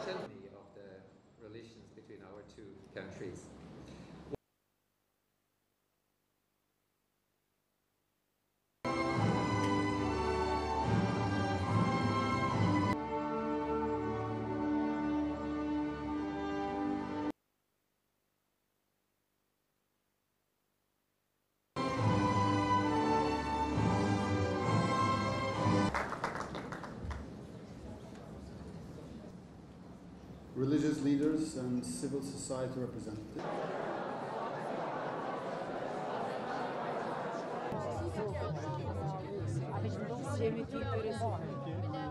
of the relations between our two countries. Religious leaders and civil society representatives. Avec une densité intéressante.